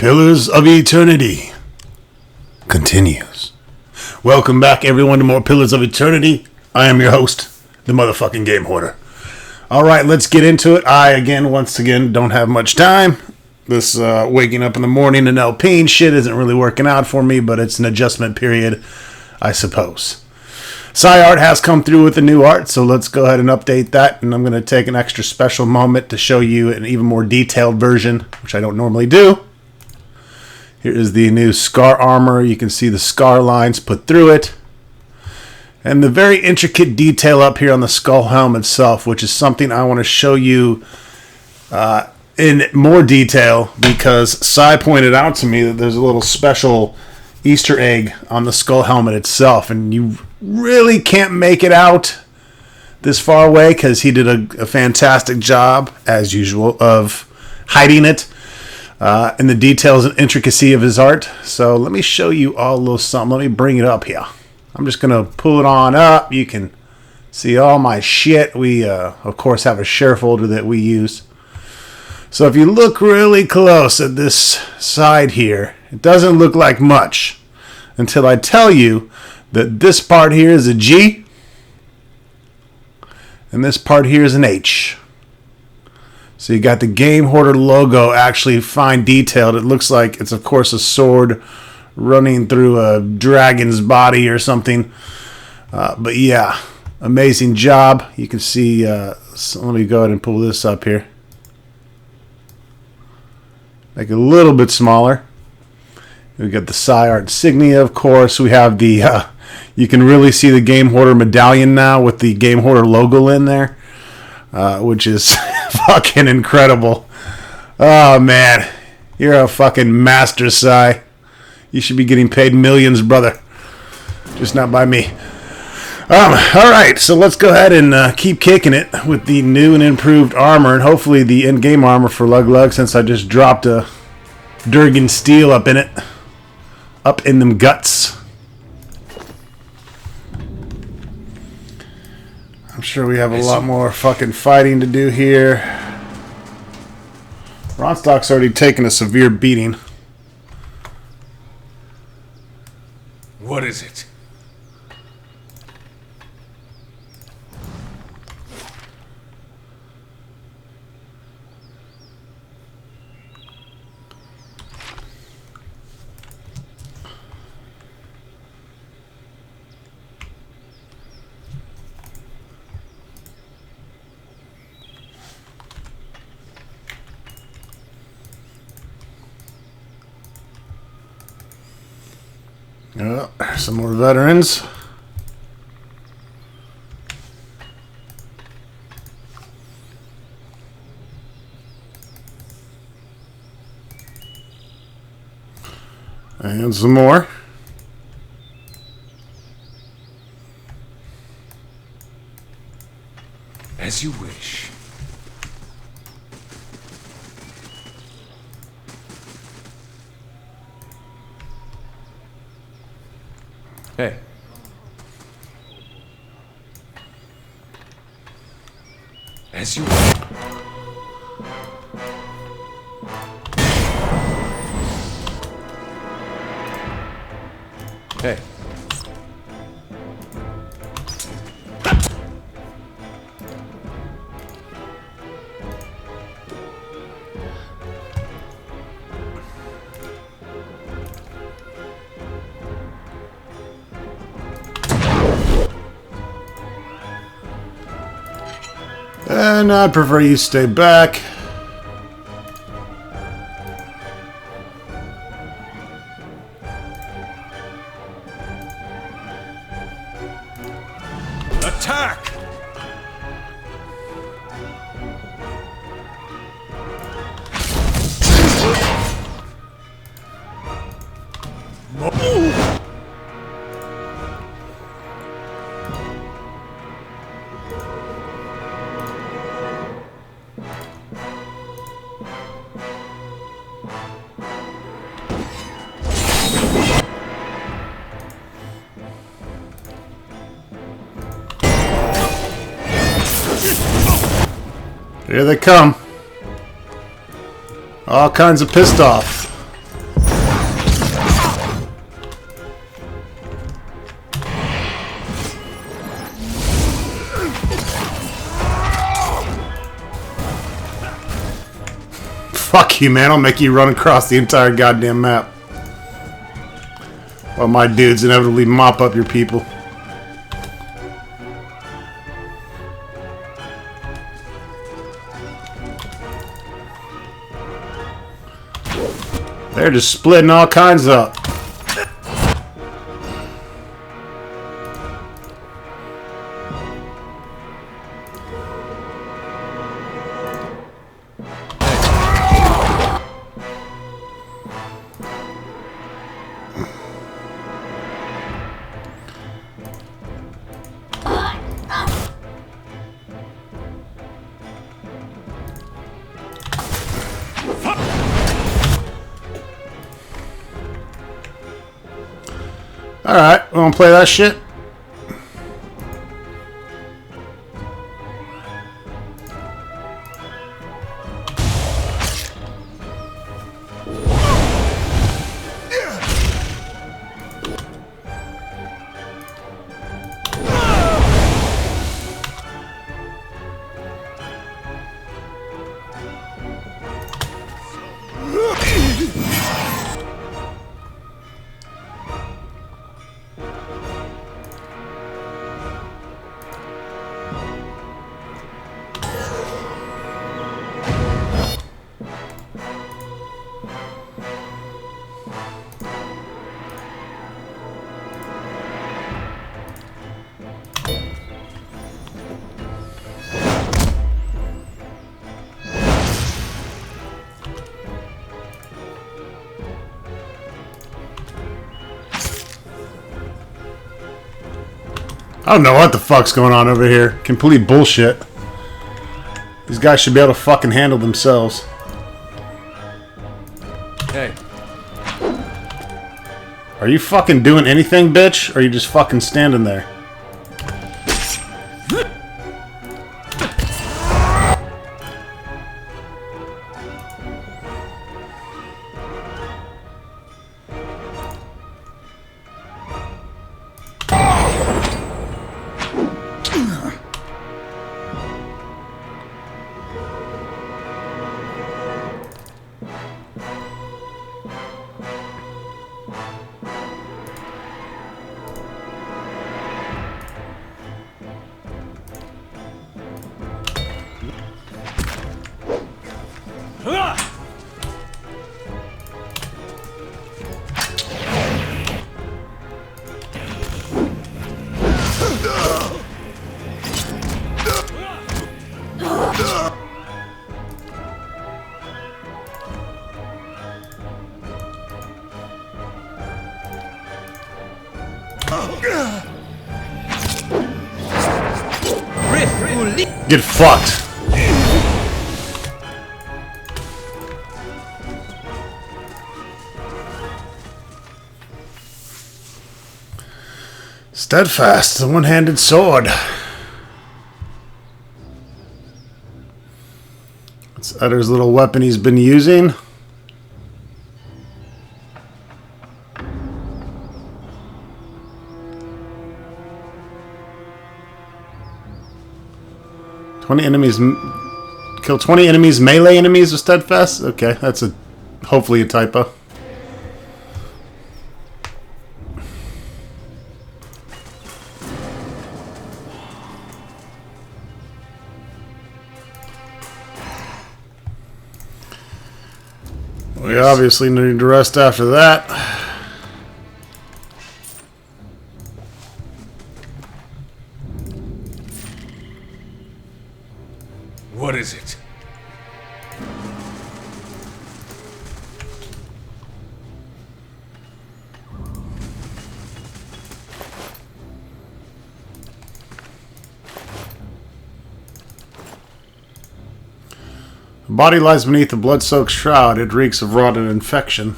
Pillars of Eternity continues. Welcome back, everyone, to more Pillars of Eternity. I am your host, the motherfucking Game Hoarder. Alright, let's get into it. Once again, don't have much time. This waking up in the morning and LPing shit isn't really working out for me, but it's an adjustment period, I suppose. SciArt has come through with the new art, so let's go ahead and update that. And I'm going to take an extra special moment to show you an even more detailed version, which I don't normally do. Here is the new Scar armor. You can see the scar lines put through it. And the very intricate detail up here on the skull helm itself, which is something I want to show you in more detail, because Sci pointed out to me that there's a little special Easter egg on the skull helmet itself, and you really can't make it out this far away because he did a fantastic job, as usual, of hiding it in the details and intricacy of his art. So let me show you all a little something. Let me bring it up here. I'm just going to pull it on up. You can see all my shit. We, of course, have a share folder that we use. So if you look really close at this side here, it doesn't look like much until I tell you that this part here is a G and this part here is an H. So you got the Game Hoarder logo actually fine detailed. It looks like it's, of course, a sword running through a dragon's body or something. But yeah, amazing job. You can see, so let me go ahead and pull this up here. Make it a little bit smaller. We got the SciArt insignia, of course. We have the, you can really see the Game Hoarder medallion now with the Game Hoarder logo in there, which is fucking incredible. Oh, man. You're a fucking master, Sci. You should be getting paid millions, brother. Just not by me. Alright, so let's go ahead and keep kicking it with the new and improved armor, and hopefully the in-game armor for Lug Lug, since I just dropped a Durgan steel up in it. Up in them guts. I'm sure we have a lot more fucking fighting to do here. Ronstock's already taken a severe beating. What is it? Some more veterans. And some more. As you wish. Hey. As you wish. Hey. And I'd prefer you stay back. Attack! Here they come. All kinds of pissed off. Fuck you, man. I'll make you run across the entire goddamn map. While my dudes inevitably mop up your people. They're just splitting all kinds up. Alright, we wanna play that shit? I don't know what the fuck's going on over here. Complete bullshit. These guys should be able to fucking handle themselves. Hey. Are you fucking doing anything, bitch? Or are you just fucking standing there? Get fucked. Steadfast, the one-handed sword. That's Utter's little weapon he's been using. Kill 20 enemies, melee enemies with Steadfast? Okay, that's hopefully a typo. We obviously need to rest after that. What is it? The body lies beneath the blood-soaked shroud. It reeks of rot and infection.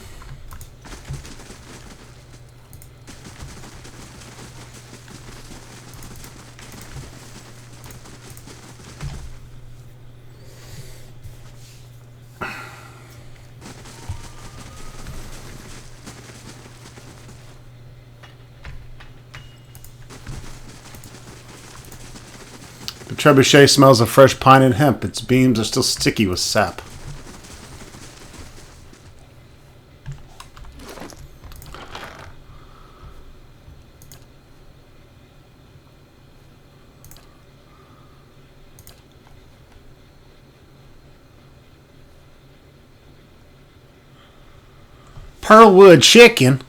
The trebuchet smells of fresh pine and hemp. Its beams are still sticky with sap. Pearlwood chicken.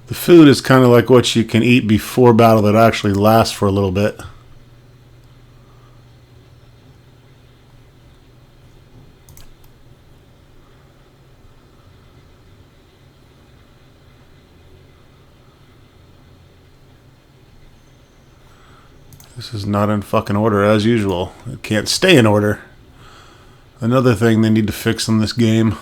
The food is kind of like what you can eat before battle that actually lasts for a little bit. This is not in fucking order as usual. It can't stay in order. Another thing they need to fix in this game.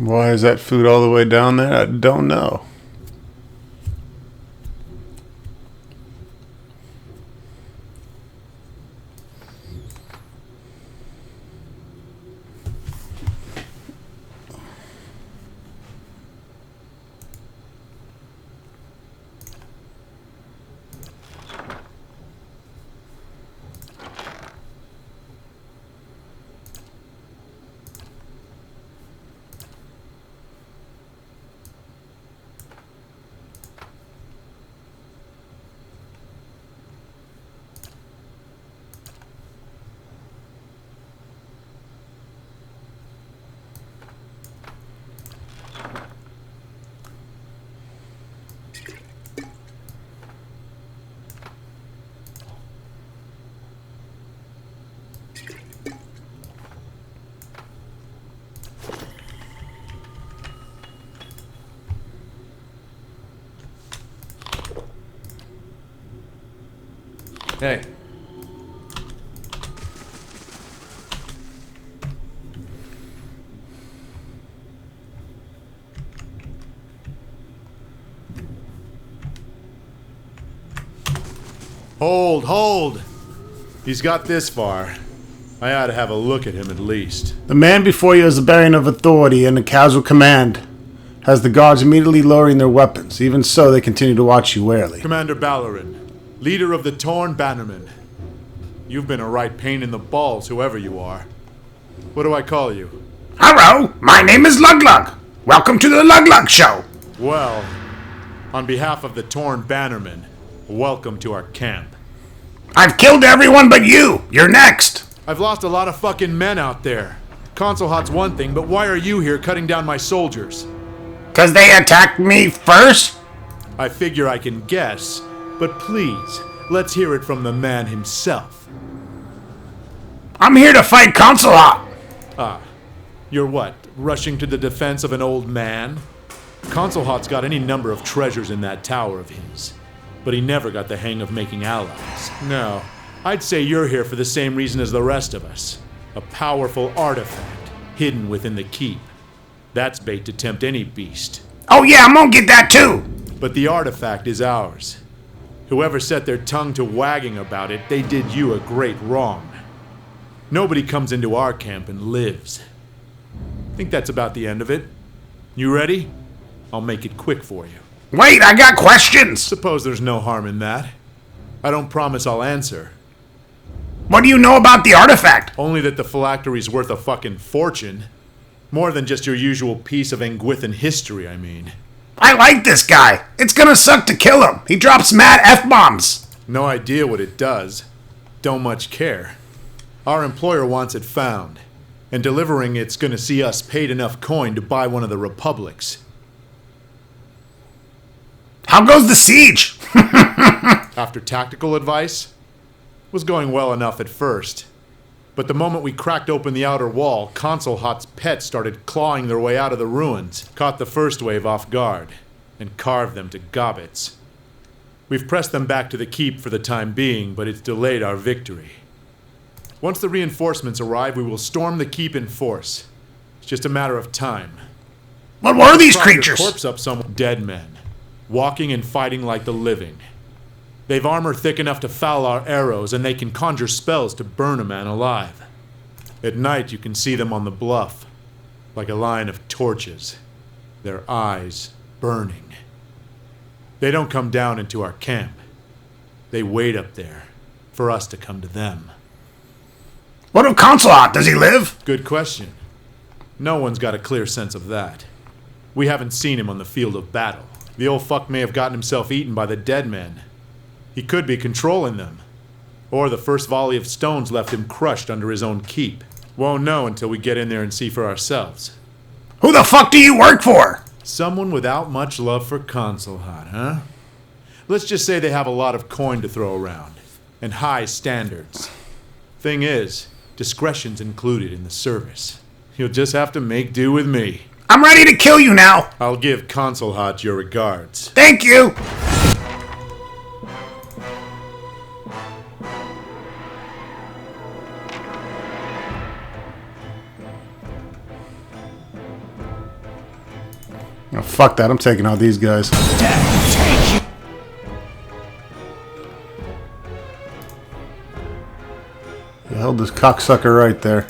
Why is that food all the way down there? I don't know. Hey. Hold. He's got this far. I ought to have a look at him at least. The man before you is a bearing of authority and a casual command. Has the guards immediately lowering their weapons. Even so, they continue to watch you warily. Commander Ballerin, leader of the Torn Bannermen. You've been a right pain in the balls, whoever you are. What do I call you? Hello, my name is Luglug. Welcome to the Luglug Show. Well, on behalf of the Torn Bannermen, welcome to our camp. I've killed everyone but you. You're next. I've lost a lot of fucking men out there. Consulhat's one thing, but why are you here cutting down my soldiers? 'Cause they attacked me first? I figure I can guess, but please, let's hear it from the man himself. I'm here to fight Consulhat. Ah, you're what, rushing to the defense of an old man? Consulhat's got any number of treasures in that tower of his, but he never got the hang of making allies. No, I'd say you're here for the same reason as the rest of us. A powerful artifact hidden within the keep. That's bait to tempt any beast. Oh yeah, I'm gonna get that too. But the artifact is ours. Whoever set their tongue to wagging about it, they did you a great wrong. Nobody comes into our camp and lives. I think that's about the end of it. You ready? I'll make it quick for you. Wait, I got questions. Suppose there's no harm in that. I don't promise I'll answer. What do you know about the artifact? Only that the phylactery's worth a fucking fortune. More than just your usual piece of Engwithan history, I mean. I like this guy. It's gonna suck to kill him. He drops mad F-bombs. No idea what it does. Don't much care. Our employer wants it found, and delivering it's gonna see us paid enough coin to buy one of the republics. How goes the siege? After tactical advice, was going well enough at first. But the moment we cracked open the outer wall, Cragholdt's pets started clawing their way out of the ruins, caught the first wave off guard, and carved them to gobbets. We've pressed them back to the keep for the time being, but it's delayed our victory. Once the reinforcements arrive, we will storm the keep in force. It's just a matter of time. What were these Prop your creatures? corpse up some dead men, walking and fighting like the living. They've armor thick enough to foul our arrows, and they can conjure spells to burn a man alive. At night, you can see them on the bluff, like a line of torches, their eyes burning. They don't come down into our camp. They wait up there for us to come to them. What of Cragholdt? Does he live? Good question. No one's got a clear sense of that. We haven't seen him on the field of battle. The old fuck may have gotten himself eaten by the dead men. He could be controlling them. Or the first volley of stones left him crushed under his own keep. Won't know until we get in there and see for ourselves. Who the fuck do you work for? Someone without much love for Cragholdt, huh? Let's just say they have a lot of coin to throw around. And high standards. Thing is, discretion's included in the service. You'll just have to make do with me. I'm ready to kill you now. I'll give Cragholdt your regards. Thank you. Oh, fuck that. I'm taking out these guys. You held this cocksucker right there.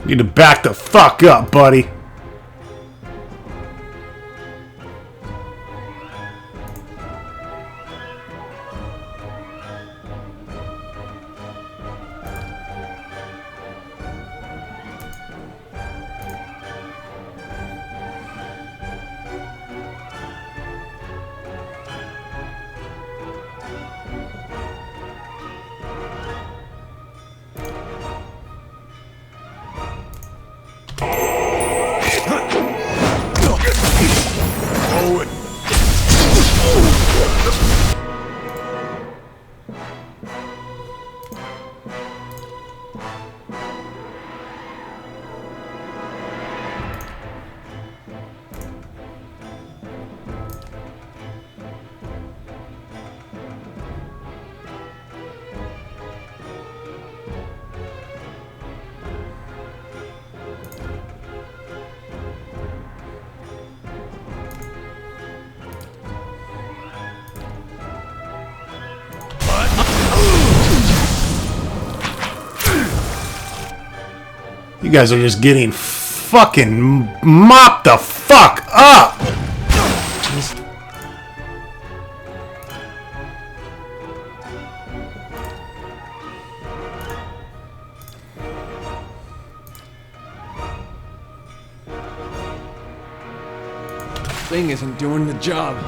You need to back the fuck up, buddy. You guys are just getting fucking mopped the fuck up! Thing isn't doing the job.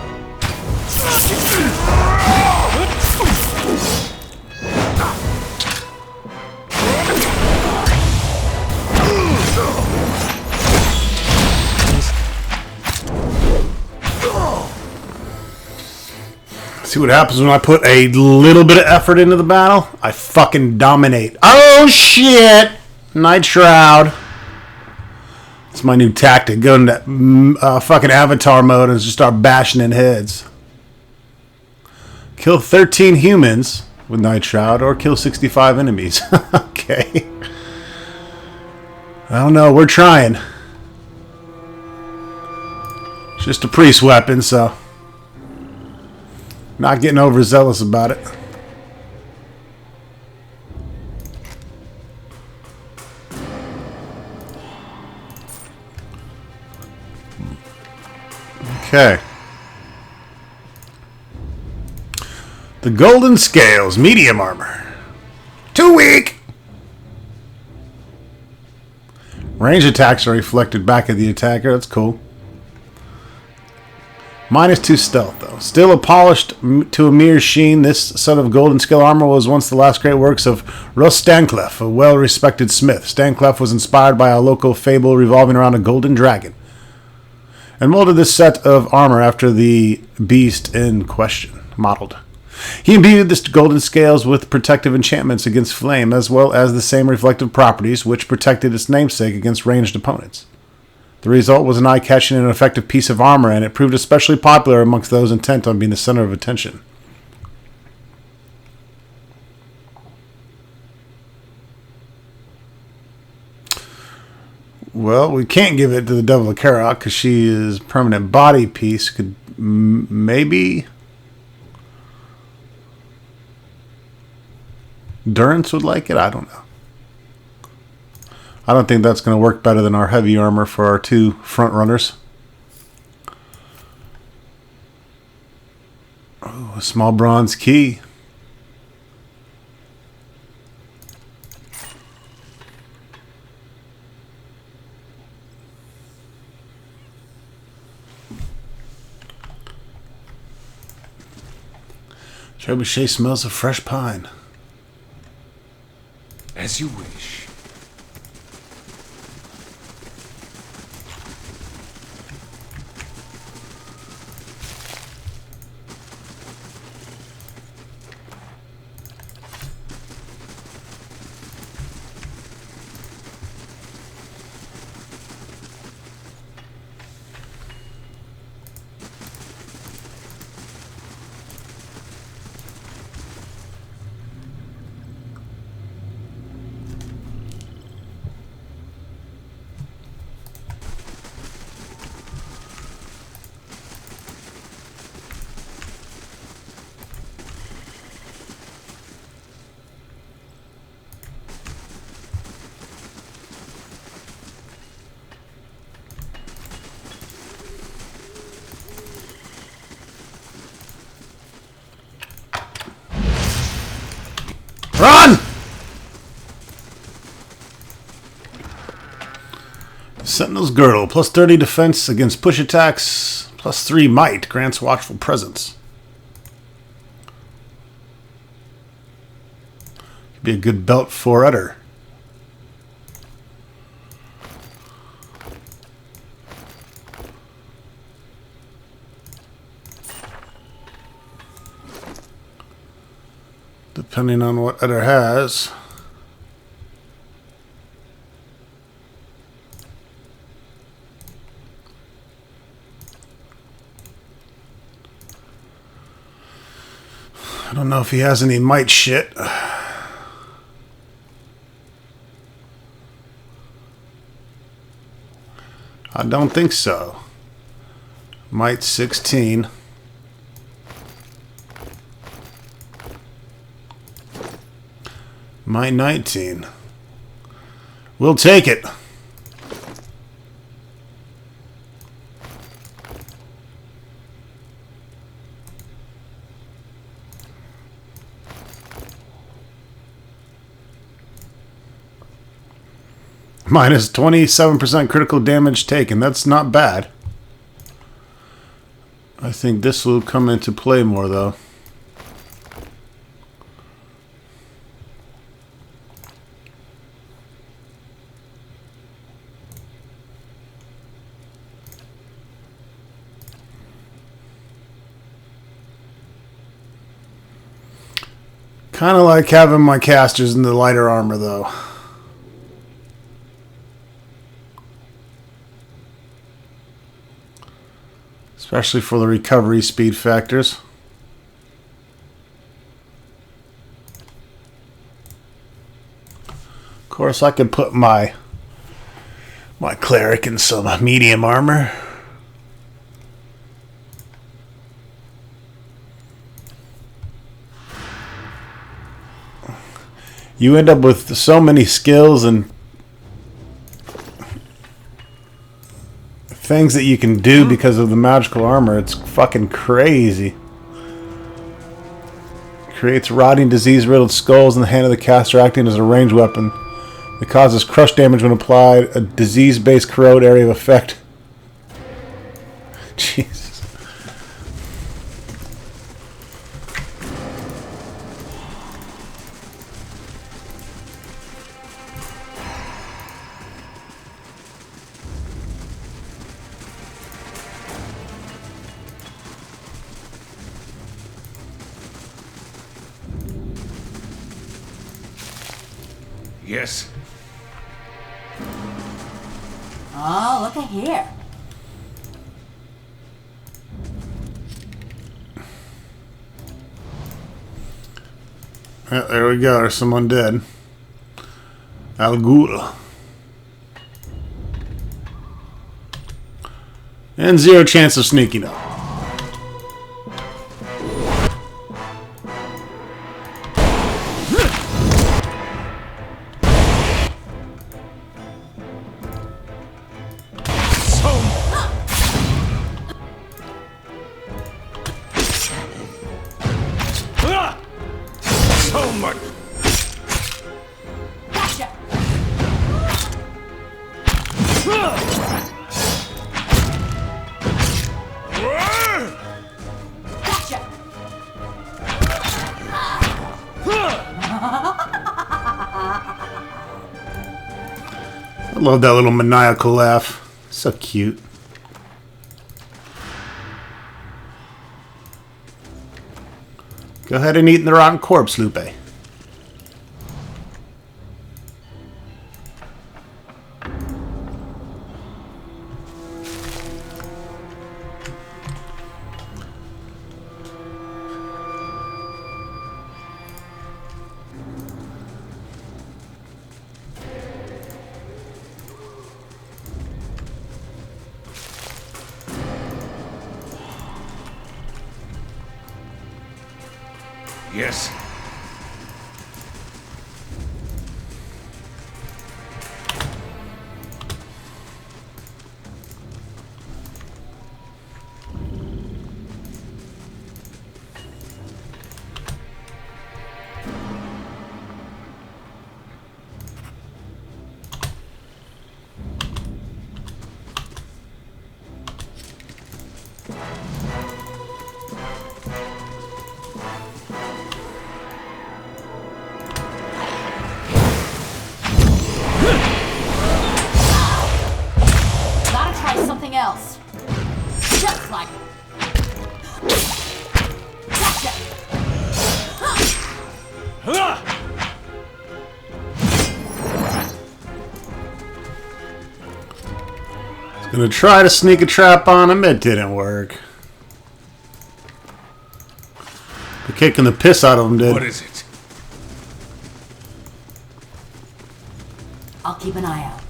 See what happens when I put a little bit of effort into the battle? I fucking dominate. Oh shit! Night Shroud. It's my new tactic. Go into fucking avatar mode and just start bashing in heads. Kill 13 humans with Night Shroud or kill 65 enemies. Okay. I don't know. We're trying. It's just a priest weapon, so not getting overzealous about it. Okay. The Golden Scales, medium armor. Too weak! Range attacks are reflected back at the attacker. That's cool. -2 stealth, though. Still a polished to a mere sheen, this set of Golden Scale armor was once the last great works of Russ Stancliffe, a well-respected smith. Stancliffe was inspired by a local fable revolving around a golden dragon, and molded this set of armor after the beast in question, modeled. He imbued the Golden Scales with protective enchantments against flame, as well as the same reflective properties which protected its namesake against ranged opponents. The result was an eye-catching and effective piece of armor, and it proved especially popular amongst those intent on being the center of attention. Well, we can't give it to the Devil of Karok because she is permanent body piece. Could maybe Durance would like it. I don't know. I don't think that's going to work better than our heavy armor for our two front runners. Oh, a small bronze key. Trebuchet smells of fresh pine. As you wish. Run! Sentinel's Girdle, plus 30 defense against push attacks, plus 3 might, grants watchful presence. Could be a good belt for Udder. Depending on what Udder has. I don't know if he has any might shit. I don't think so. Might 16. Might 19. We'll take it. Minus 27% critical damage taken. That's not bad. I think this will come into play more, though. Kind of like having my casters in the lighter armor, though. Especially for the recovery speed factors. Of course, I could put my cleric in some medium armor. You end up with so many skills and things that you can do because of the magical armor. It's fucking crazy. Creates rotting, disease-riddled skulls in the hand of the caster, acting as a ranged weapon. It causes crush damage when applied. A disease-based corrode area of effect. Jesus. Yes. Oh, look at here. Yeah, there we go. There's someone dead. Al Ghul. And 0 chance of sneaking up. So much. Gotcha. Gotcha. I love that little maniacal laugh. So cute. Go ahead and eat the rotten corpse, Lupe. Yes. Gotta try something else. Just like it. Gotcha. Gonna try to sneak a trap on him. It didn't work. The kicking the piss out of him did. What is it? I'll keep an eye out.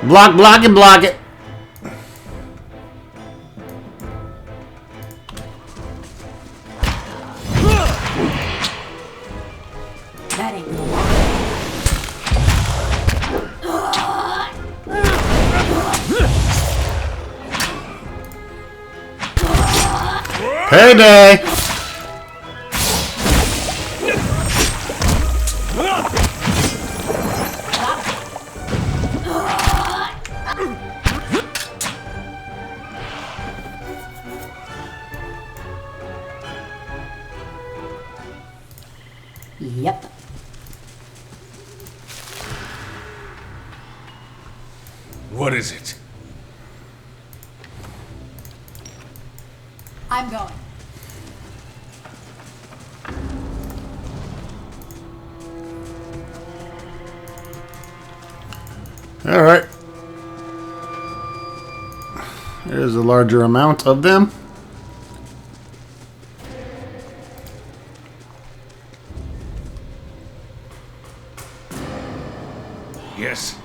Block, block it, block it. That ain't gonna work. Payday. Yep. What is it? I'm going. Alright. There's a larger amount of them. Yes.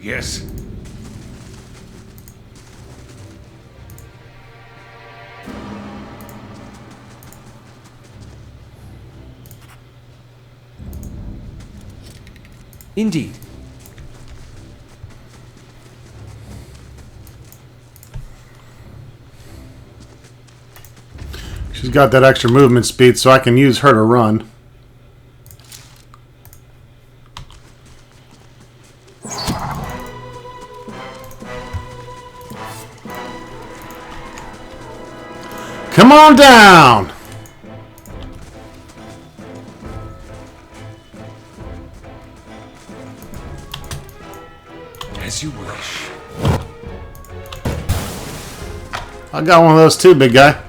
Yes. Indeed. She's got that extra movement speed, so I can use her to run. Come on down! As you wish. I got one of those too, big guy.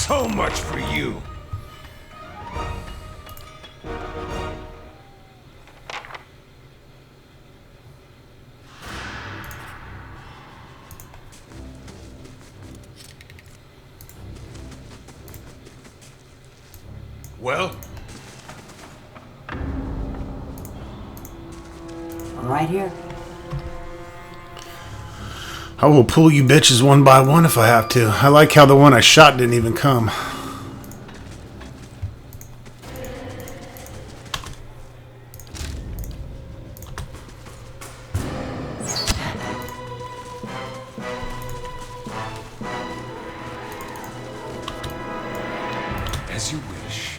So much for you. Well, I'm right here. I will pull you bitches one by one if I have to. I like how the one I shot didn't even come. as you wish.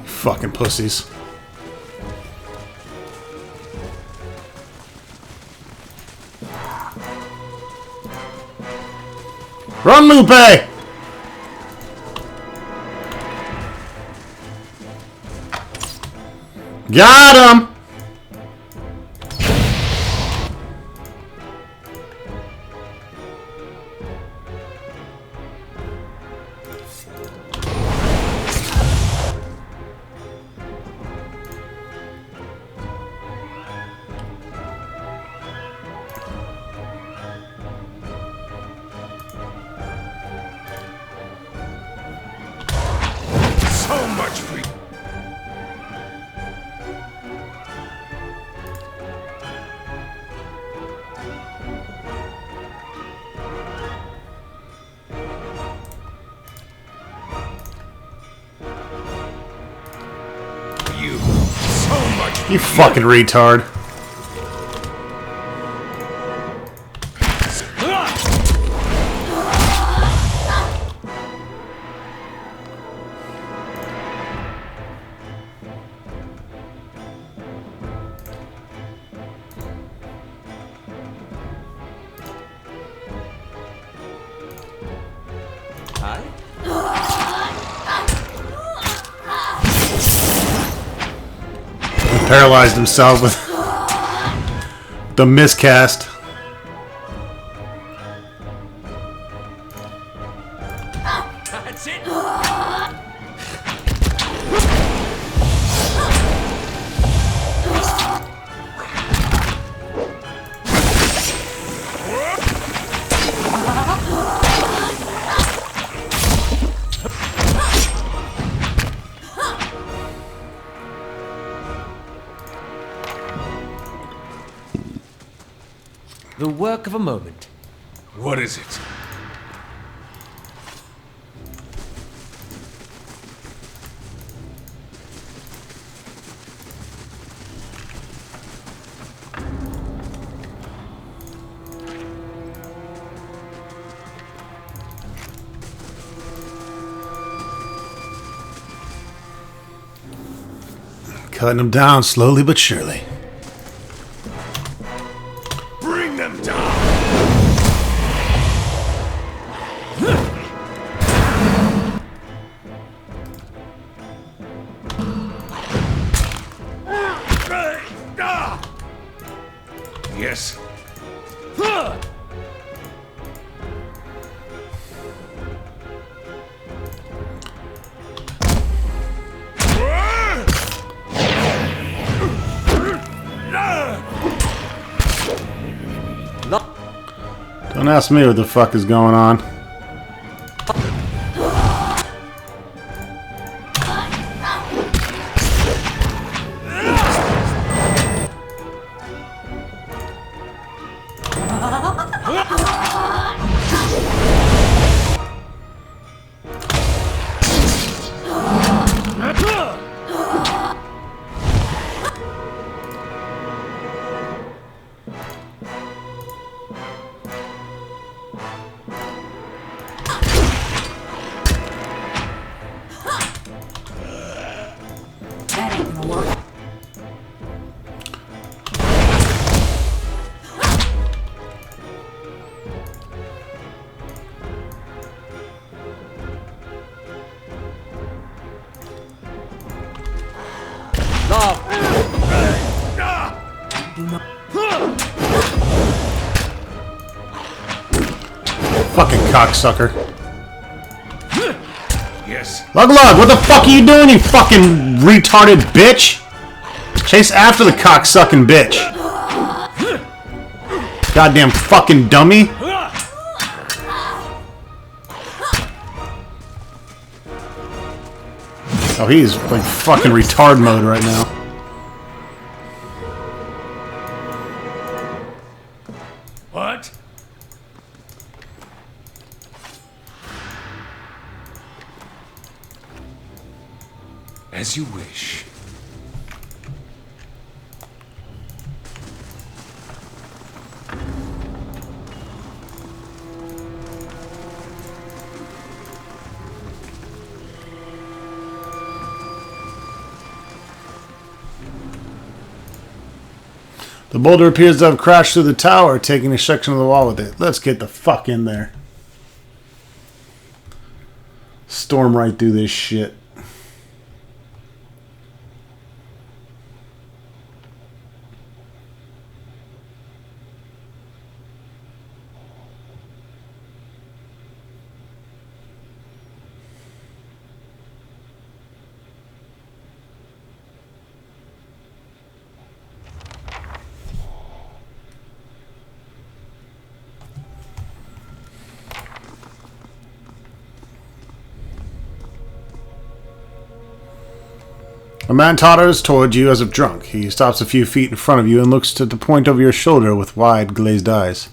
Fucking pussies. Run, Lupe! Got him! So much for you. You. So much for You fucking retard. Hi. Paralyzed himself with the miscast. That's it. The work of a moment. What is it? Cutting them down slowly but surely. Bring them down! Yes. Don't ask me what the fuck is going on. That ain't gonna work. Fucking cocksucker. Yes. Lug, what the fuck are you doing, you fucking retarded bitch? Chase after the cocksucking bitch. Goddamn fucking dummy. Oh, he's like fucking retard mode right now. What? As you wish. The boulder appears to have crashed through the tower, taking a section of the wall with it. Let's get the fuck in there. Storm right through this shit. A man totters toward you as if drunk. He stops a few feet in front of you and looks to the point over your shoulder with wide, glazed eyes.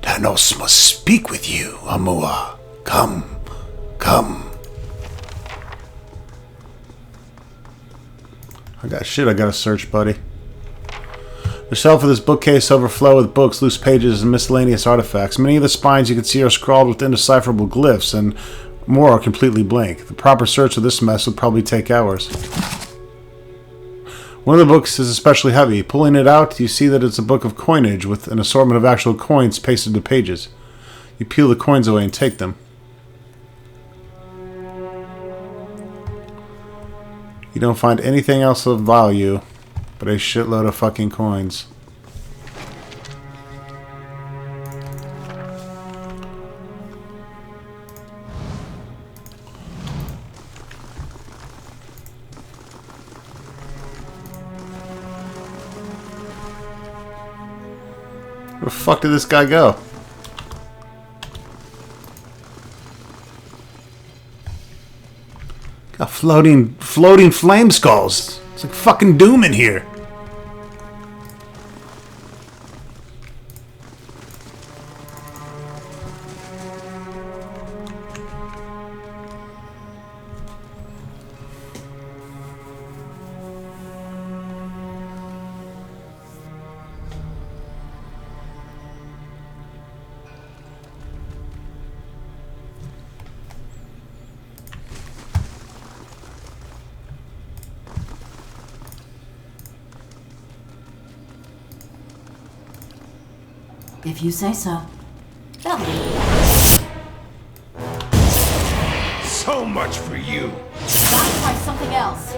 Thanos must speak with you, Amua. Come, come. I gotta search, buddy. The shelf of this bookcase overflow with books, loose pages, and miscellaneous artifacts. Many of the spines you can see are scrawled with indecipherable glyphs, and more are completely blank. The proper search of this mess would probably take hours. One of the books is especially heavy. Pulling it out, you see that it's a book of coinage with an assortment of actual coins pasted to pages. You peel the coins away and take them. You don't find anything else of value but a shitload of fucking coins. Where the fuck did this guy go? Got floating flame skulls. It's like fucking Doom in here. If you say so. That'll do. So much for you. Gotta try something else.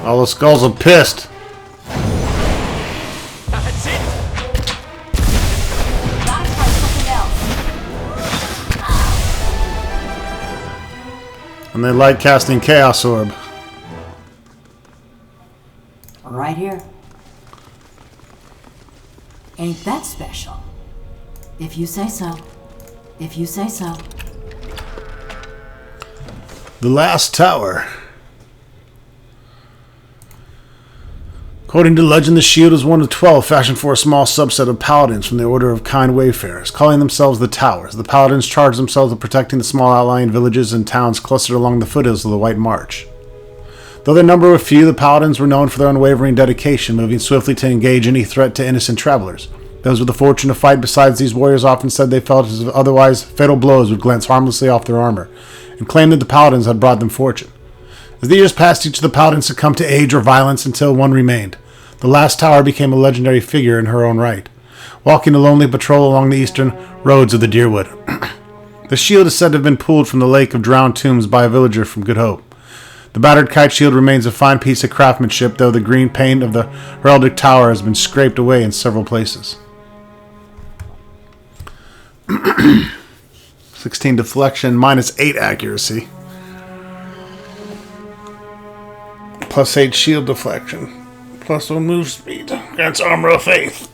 All the skulls are pissed. That's it. Gotta try something else. And they like casting Chaos Orb. Right here. Ain't that special? If you say so. If you say so. The Last Tower. According to legend, the shield is one of 12 fashioned for a small subset of paladins from the Order of Kind Wayfarers, calling themselves the Towers. The paladins charge themselves with protecting the small outlying villages and towns clustered along the foothills of the White March. Though their number was few, the paladins were known for their unwavering dedication, moving swiftly to engage any threat to innocent travelers. Those with the fortune to fight besides these warriors often said they felt as if otherwise fatal blows would glance harmlessly off their armor, and claimed that the paladins had brought them fortune. As the years passed, each of the paladins succumbed to age or violence until one remained. The Last Tower became a legendary figure in her own right, walking a lonely patrol along the eastern roads of the Deerwood. The shield is said to have been pulled from the Lake of Drowned Tombs by a villager from Good Hope. The battered kite shield remains a fine piece of craftsmanship, though the green paint of the heraldic tower has been scraped away in several places. 16 deflection, minus 8 accuracy. Plus 8 shield deflection. Plus 1 move speed. Grants armor of faith.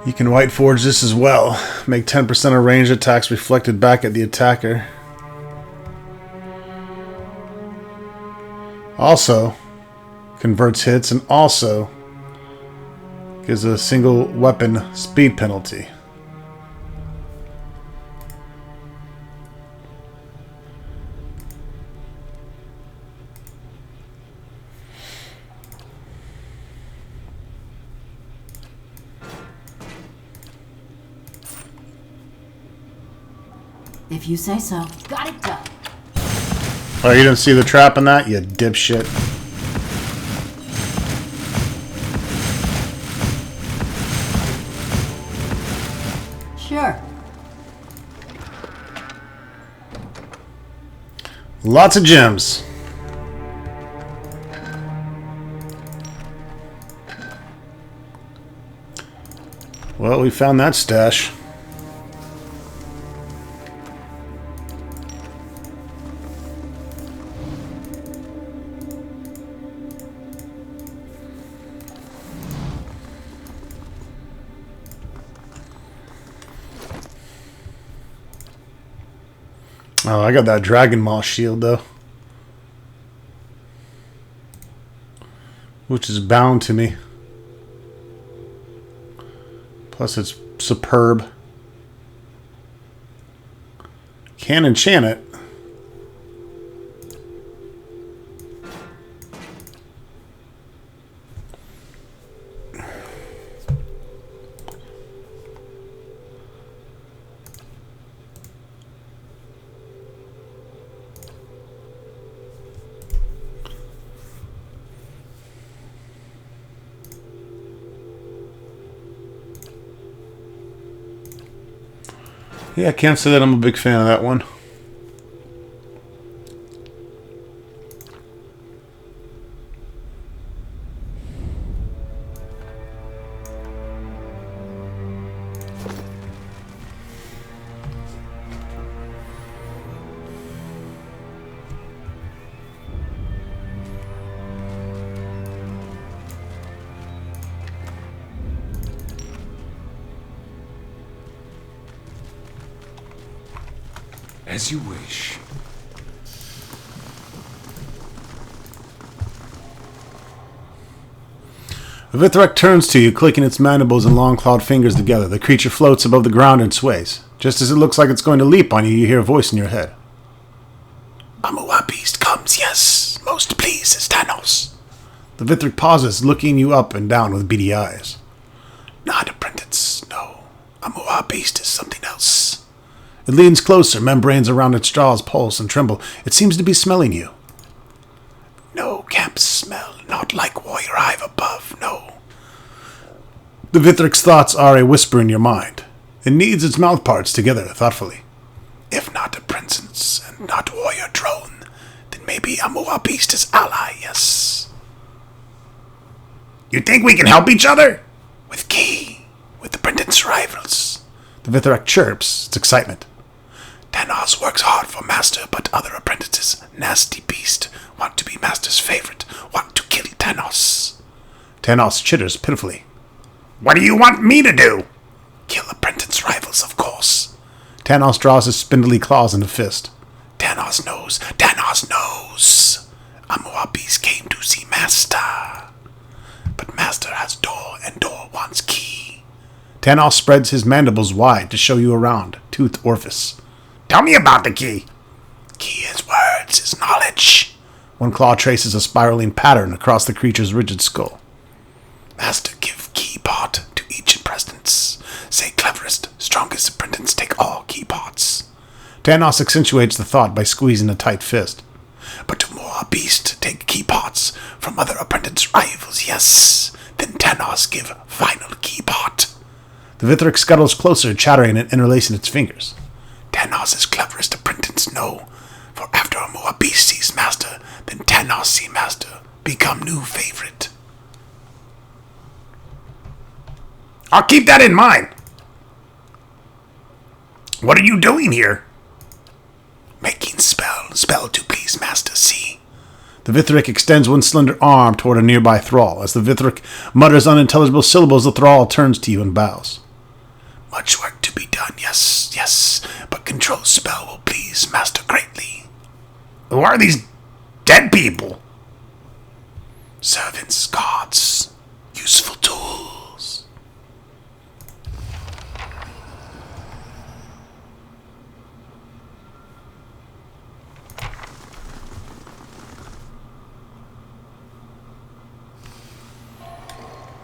You can white forge this as well. Make 10% of ranged attacks reflected back at the attacker. Also converts hits and also gives a single weapon speed penalty. If you say so. Got it done. Oh, you didn't see the trap in that? You dipshit. Sure. Lots of gems. Well, we found that stash. Oh, I got that Dragon Moss shield, though. Which is bound to me. Plus, it's superb. Can enchant it. Yeah, I can't say that I'm a big fan of that one. As you wish. Vithrak turns to you, clicking its mandibles and long clawed fingers together. The creature floats above the ground and sways. Just as it looks like it's going to leap on you, you hear a voice in your head. Amua beast comes, yes. Most pleased is Thanos. The Vithrak pauses, looking you up and down with beady eyes. Not apprentice, no. A Mu'a beast is something else. It leans closer, membranes around its jaws pulse and tremble. It seems to be smelling you. No, can't smell. Not like warrior hive above, no. The Vithric's thoughts are a whisper in your mind. It kneads its mouth parts together thoughtfully. If not a princess and not warrior drone, then maybe a Mu'a beast is ally, yes. You think we can help each other? With Key, with the Prince's rivals. The Vithrak chirps, its excitement. Thanos works hard for Master, but other apprentices, nasty beast, want to be Master's favorite, want to kill Thanos. Thanos chitters pitifully. What do you want me to do? Kill the Prince's rivals, of course. Thanos draws his spindly claws in a fist. Thanos knows. Thanos knows. A Mu'a beast came to see Master. But Master has door, and door wants Key. Thanos spreads his mandibles wide to show you around, toothed orifice. Tell me about the Key. Key is words, is knowledge. One claw traces a spiraling pattern across the creature's rigid skull. Master give Key part to each apprentice. Say cleverest, strongest apprentice take all Key parts. Thanos accentuates the thought by squeezing a tight fist. But to more beast take Key parts from other apprentice rivals, yes. Then Thanos give final Key part. The Vithric scuttles closer, chattering and interlacing its fingers. Thanos is cleverest apprentice, no. For after a Mu'a beast sees Master, then Thanos see Master, become new favorite. I'll keep that in mind. What are you doing here? Making spell to please Master, see. The Vithric extends one slender arm toward a nearby thrall. As the Vithric mutters unintelligible syllables, the thrall turns to you and bows. Much work to be done, yes, yes, but control spell will please Master greatly. Who are these dead people? Servants, gods, useful tools.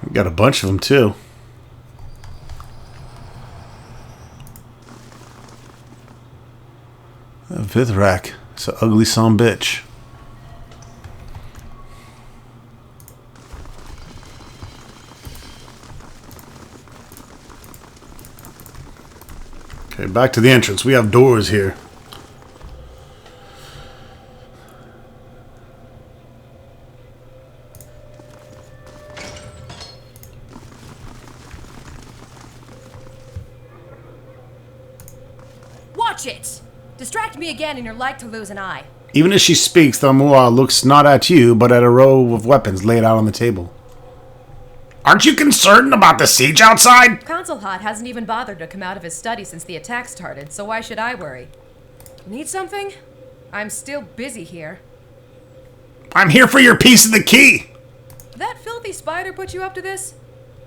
We got a bunch of them, too. Vithrak. It's an ugly son bitch. Okay, back to the entrance. We have doors here. Watch it! Distract me again and you're like to lose an eye. Even as she speaks, the Mu'a looks not at you, but at a row of weapons laid out on the table. Aren't you concerned about the siege outside? Cragholdt hasn't even bothered to come out of his study since the attack started, so why should I worry? Need something? I'm still busy here. I'm here for your piece of the key. That filthy spider put you up to this?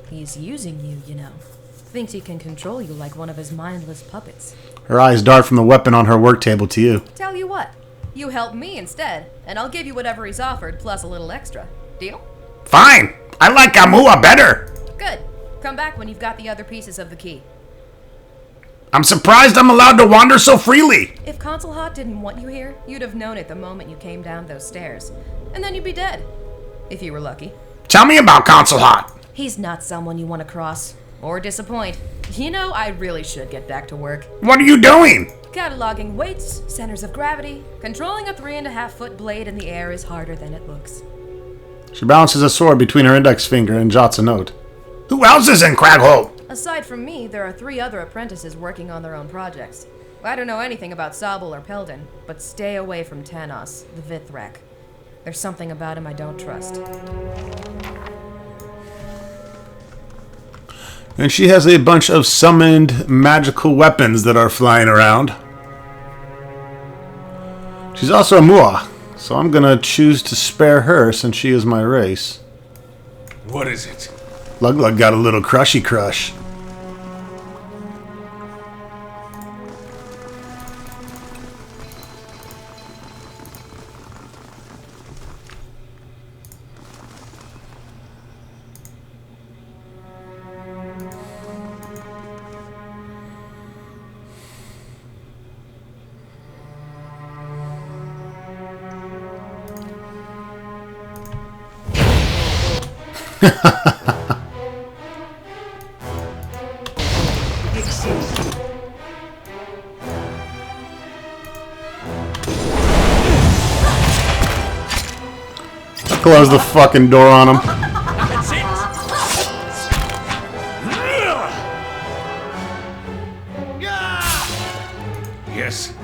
He's using you, you know. Thinks he can control you like one of his mindless puppets. Her eyes dart from the weapon on her work table to you. Tell you what, you help me instead, and I'll give you whatever he's offered, plus a little extra. Deal? Fine. I like Amua better. Good. Come back when you've got the other pieces of the key. I'm surprised I'm allowed to wander so freely. If Cragholdt didn't want you here, you'd have known it the moment you came down those stairs. And then you'd be dead. If you were lucky. Tell me about Cragholdt. He's not someone you want to cross. Or disappoint. You know, I really should get back to work. What are you doing? Cataloging weights, centers of gravity. Controlling a 3.5-foot blade in the air is harder than it looks. She balances a sword between her index finger and jots a note. Who else is in Cragholdt? Aside from me, there are 3 other apprentices working on their own projects. I don't know anything about Sobel or Peldon, but stay away from Thanos, the Vithrak. There's something about him I don't trust. And she has a bunch of summoned magical weapons that are flying around. She's also a Mu'a, so I'm gonna choose to spare her since she is my race. What is it? Lug got a little crushy crush. Close the fucking door on him. That's it. Yes.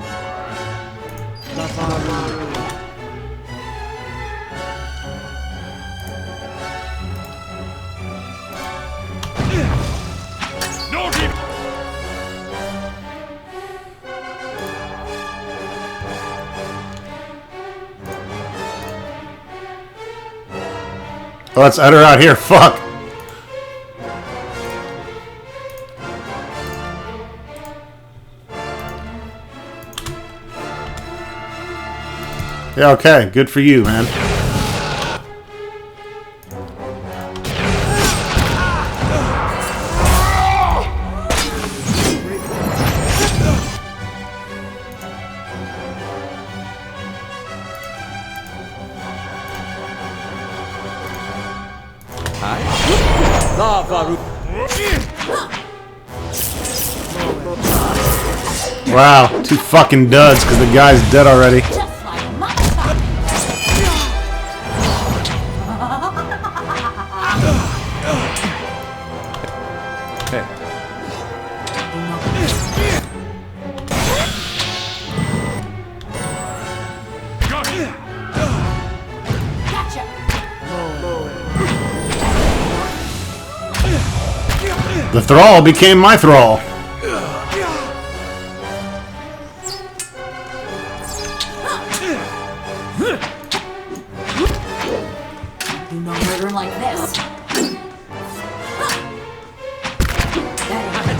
No deep. Let's utter out here. Fuck. Yeah, okay. Good for you, man. Wow, 2 fucking duds because the guy's dead already. Just like motherfucker. Gotcha. The thrall became my thrall. Do no murder like this. That ain't right.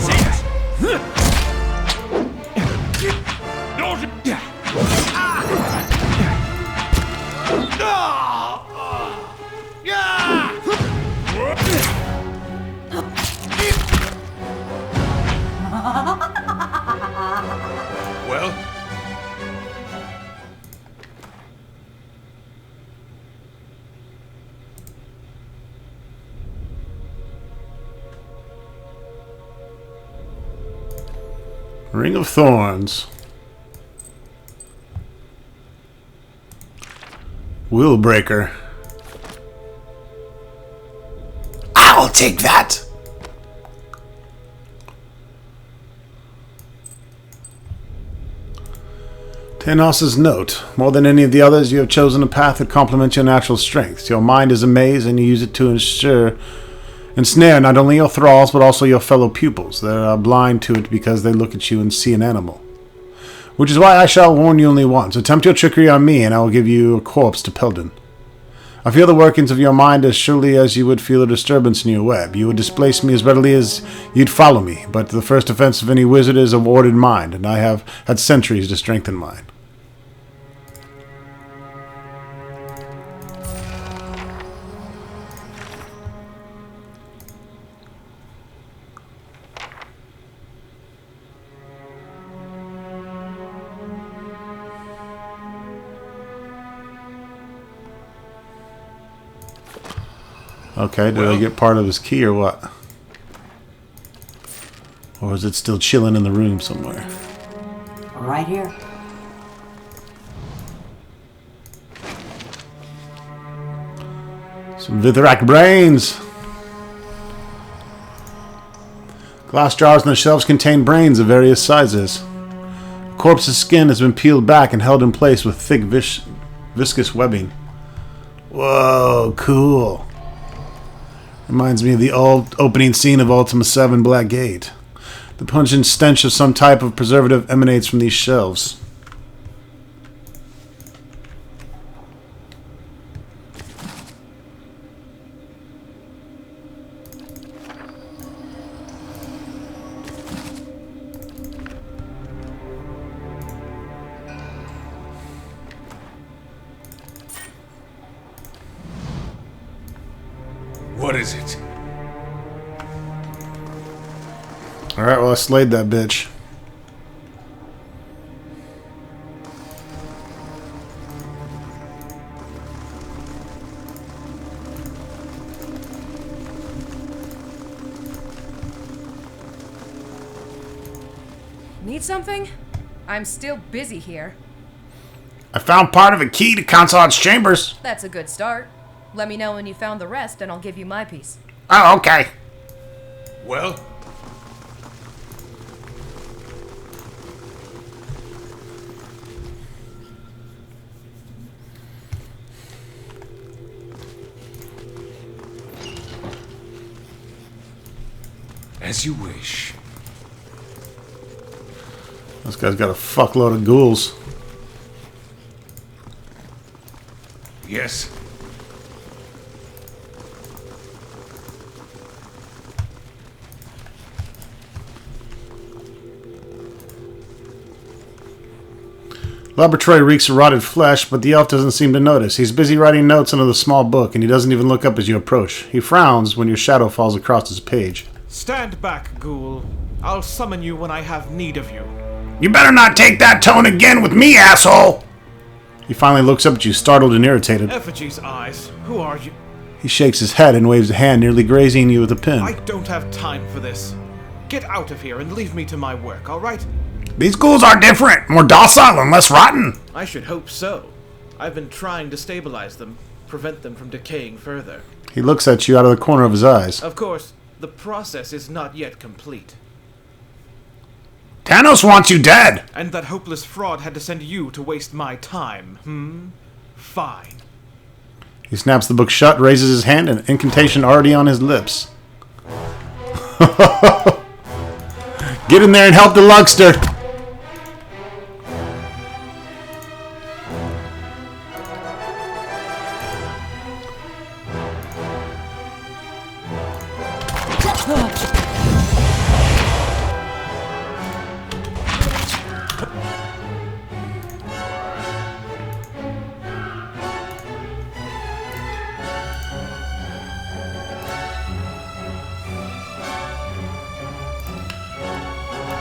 Well, Ring of Thorns. Willbreaker. I'll take that. Tanos's note. More than any of the others, you have chosen a path that complements your natural strengths. Your mind is a maze, and you use it to ensnare not only your thralls, but also your fellow pupils. They are blind to it because they look at you and see an animal. Which is why I shall warn you only once. Attempt your trickery on me, and I will give you a corpse to Peldon. I feel the workings of your mind as surely as you would feel a disturbance in your web. You would displace me as readily as you'd follow me, but the first offense of any wizard is a warded mind, and I have had centuries to strengthen mine. Okay, did I get part of his key or what? Or is it still chilling in the room somewhere? Right here. Some Vithrak brains! Glass jars on the shelves contain brains of various sizes. The corpse's skin has been peeled back and held in place with thick viscous webbing. Whoa, cool. Reminds me of the old opening scene of Ultima 7 Black Gate. The pungent stench of some type of preservative emanates from these shelves. what is it? Alright, well I slayed that bitch. Need something? I'm still busy here. I found part of a key to Consul's chambers. That's a good start. Let me know when you found the rest, and I'll give you my piece. Oh, okay. Well? As you wish. This guy's got a fuckload of ghouls. Yes. Laboratory reeks of rotted flesh, but the elf doesn't seem to notice. He's busy writing notes into the small book, and he doesn't even look up as you approach. He frowns when your shadow falls across his page. Stand back, ghoul. I'll summon you when I have need of you. You better not take that tone again with me, asshole! He finally looks up at you, startled and irritated. Effigy's eyes. Who are you? He shakes his head and waves a hand, nearly grazing you with a pin. I don't have time for this. Get out of here and leave me to my work, alright? These ghouls are different, more docile and less rotten. I should hope so. I've been trying to stabilize them, prevent them from decaying further. He looks at you out of the corner of his eyes. Of course, the process is not yet complete. Thanos wants you dead. And that hopeless fraud had to send you to waste my time, Fine. He snaps the book shut, raises his hand, an incantation already on his lips. Get in there and help the Lugster.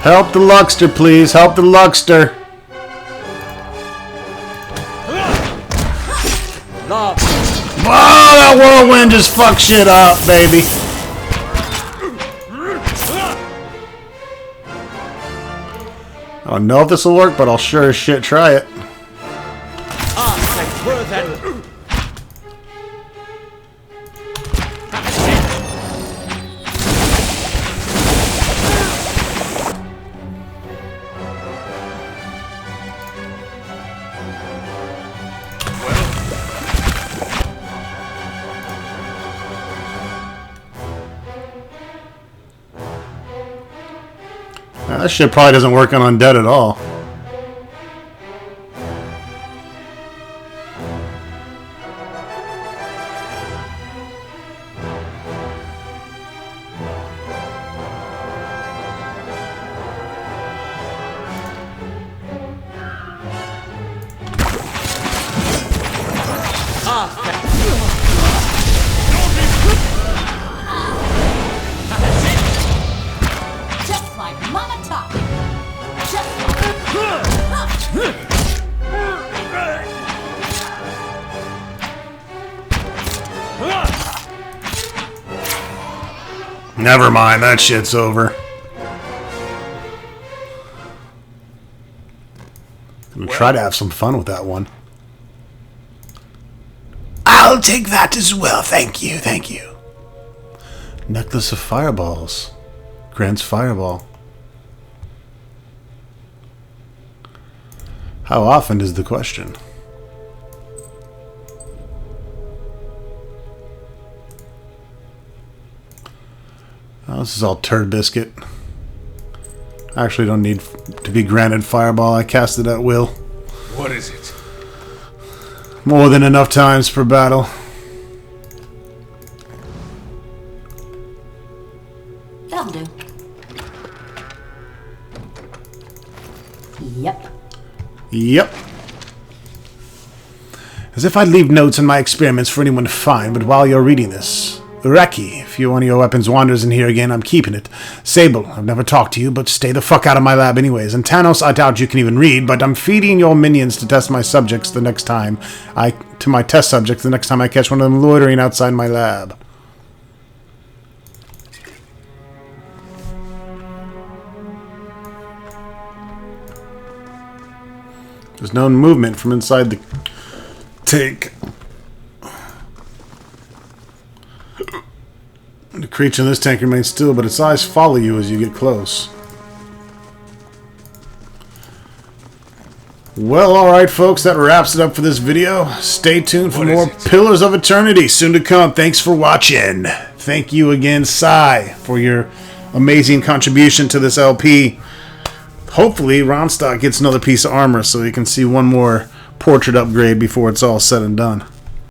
Help the Lugster, please. Help the Lugster. Oh, that whirlwind just fucked shit up, baby. I don't know if this will work, but I'll sure as shit try it. Now, that shit probably doesn't work on undead at all. Just like Mama Top. Just Never mind, that shit's over. I'm gonna try to have some fun with that one. I'll take that as well, thank you, thank you. Necklace of fireballs. Grants fireball. How often is the question? Oh, this is all turd biscuit. I actually don't need to be granted fireball. I cast it at will. What is it? More than enough times for battle. That'll do. Yep. Yep. As if I'd leave notes on my experiments for anyone to find, but while you're reading this... Ureki, if one of your weapons wanders in here again, I'm keeping it. Sable, I've never talked to you, but stay the fuck out of my lab anyways. And Thanos, I doubt you can even read, but I'm feeding your minions to test my subjects the next time I catch one of them loitering outside my lab. There's no movement from inside the tank. The creature in this tank remains still, but its eyes follow you as you get close. Well, alright folks, that wraps it up for this video. Stay tuned for more Pillars of Eternity soon to come. Thanks for watching. Thank you again, Sai, for your amazing contribution to this LP. Hopefully, Ronstock gets another piece of armor so we can see one more portrait upgrade before it's all said and done.